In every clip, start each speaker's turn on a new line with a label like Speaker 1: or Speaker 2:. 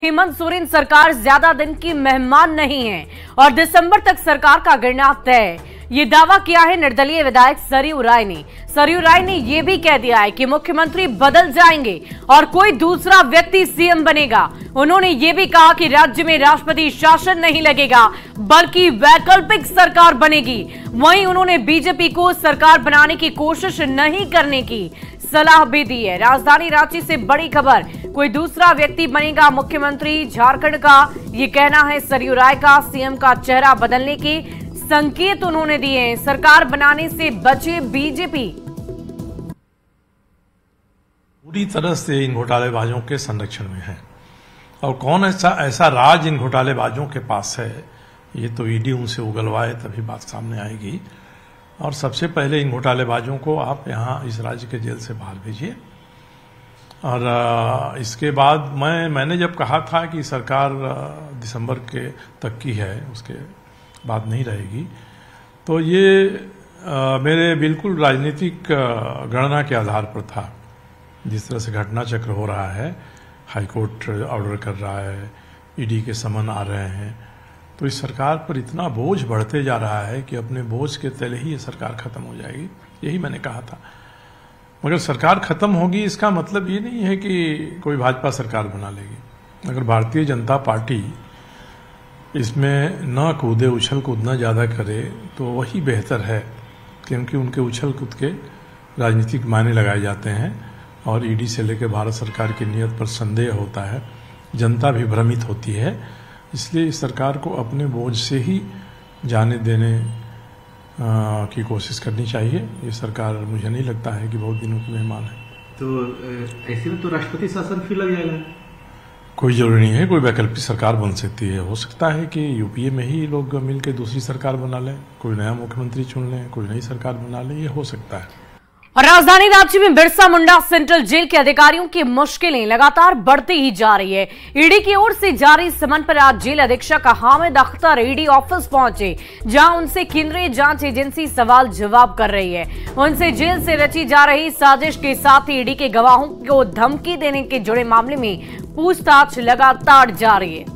Speaker 1: हेमंत सोरेन सरकार ज्यादा दिन की मेहमान नहीं है और दिसंबर तक सरकार का गिरना तय, ये दावा किया है निर्दलीय विधायक सरयू राय ने। सरयू राय ने यह भी कह दिया है कि मुख्यमंत्री बदल जाएंगे और कोई दूसरा व्यक्ति सीएम बनेगा। उन्होंने ये भी कहा कि राज्य में राष्ट्रपति शासन नहीं लगेगा बल्कि वैकल्पिक सरकार बनेगी। वहीं उन्होंने बीजेपी को सरकार बनाने की कोशिश नहीं करने की सलाह भी दी है। राजधानी रांची से बड़ी खबर, कोई दूसरा व्यक्ति बनेगा मुख्यमंत्री झारखंड का, ये कहना है सरयू राय का। सीएम का चेहरा बदलने के संकेत उन्होंने दिए हैं। सरकार बनाने से बचे बीजेपी।
Speaker 2: पूरी तरह से इन घोटालेबाजों के संरक्षण में है और कौन ऐसा राज इन घोटालेबाजों के पास है, ये तो ईडी उनसे उगलवाए तभी बात सामने आएगी। और सबसे पहले इन घोटालेबाजों को आप यहाँ इस राज्य के जेल से बाहर भेजिए। और इसके बाद मैंने जब कहा था कि सरकार दिसंबर के तक की है, उसके बाद नहीं रहेगी, तो ये मेरे बिल्कुल राजनीतिक गणना के आधार पर था। जिस तरह से घटना चक्र हो रहा है, हाईकोर्ट ऑर्डर कर रहा है, ईडी के समन आ रहे हैं, तो इस सरकार पर इतना बोझ बढ़ते जा रहा है कि अपने बोझ के तले ही ये सरकार खत्म हो जाएगी। यही मैंने कहा था। मगर सरकार खत्म होगी इसका मतलब ये नहीं है कि कोई भाजपा सरकार बना लेगी। अगर भारतीय जनता पार्टी इसमें न कूदे, उछल कूद न ज़्यादा करे तो वही बेहतर है, क्योंकि उनके उछल कूद के राजनीतिक मायने लगाए जाते हैं और ईडी से लेकर भारत सरकार की नीयत पर संदेह होता है, जनता भी भ्रमित होती है। इसलिए इस सरकार को अपने बोझ से ही जाने देने की कोशिश करनी चाहिए। ये सरकार मुझे नहीं लगता है कि बहुत दिनों की मेहमान है।
Speaker 3: तो ऐसे में तो राष्ट्रपति शासन फिर लग जाएगा।
Speaker 2: कोई जरूरी नहीं है, कोई वैकल्पिक सरकार बन सकती है। हो सकता है कि यूपीए में ही लोग मिलकर दूसरी सरकार बना लें, कोई नया मुख्यमंत्री चुन लें, कोई नई सरकार बना लें, ये हो सकता है।
Speaker 1: और राजधानी रांची में बिरसा मुंडा सेंट्रल जेल के अधिकारियों की मुश्किलें लगातार बढ़ती ही जा रही है। ईडी की ओर से जारी समन पर आज जेल अधीक्षक हामिद अख्तर ईडी ऑफिस पहुंचे, जहां उनसे केंद्रीय जांच एजेंसी सवाल जवाब कर रही है। उनसे जेल से रची जा रही साजिश के साथ ही ईडी के गवाहों को धमकी देने के जुड़े मामले में पूछताछ लगातार जारी है।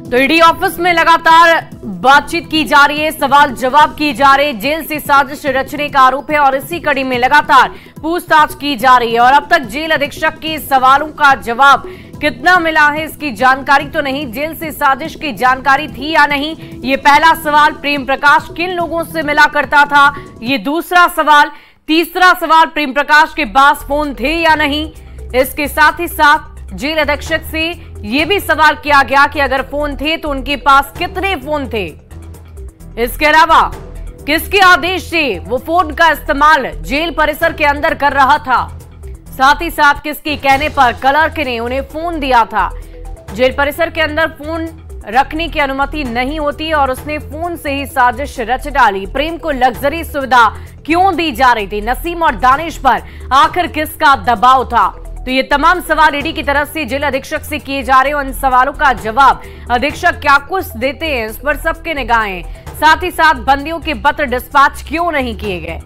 Speaker 1: तो ईडी ऑफिस में लगातार बातचीत की जा रही है, सवाल जवाब किए जा रहे हैं। जेल से साजिश रचने का आरोप है और इसी कड़ी में लगातार पूछताछ की जा रही है। और अब तक जेल अधीक्षक के सवालों का जवाब कितना मिला है इसकी जानकारी तो नहीं। जेल से साजिश की जानकारी थी या नहीं, ये पहला सवाल। प्रेम प्रकाश किन लोगों से मिला करता था, ये दूसरा सवाल। तीसरा सवाल, प्रेम प्रकाश के पास फोन थे या नहीं। इसके साथ ही साथ जेल अधीक्षक से यह भी सवाल किया गया कि अगर फोन थे तो उनके पास कितने फोन थे। इसके अलावा किसके आदेश से वो फोन का इस्तेमाल जेल परिसर के अंदर कर रहा था, साथ ही साथ किसके कहने पर क्लर्क ने उन्हें फोन दिया था। जेल परिसर के अंदर फोन रखने की अनुमति नहीं होती और उसने फोन से ही साजिश रच डाली। प्रेम को लग्जरी सुविधा क्यों दी जा रही थी, नसीम और दानिश पर आखिर किसका दबाव था। तो ये तमाम सवाल ईडी की तरफ से जेल अधीक्षक से किए जा रहे हैं। उन सवालों का जवाब अधीक्षक क्या कुछ देते हैं, इस पर सबके निगाहें। साथ ही साथ बंदियों के पत्र डिस्पैच क्यों नहीं किए गए।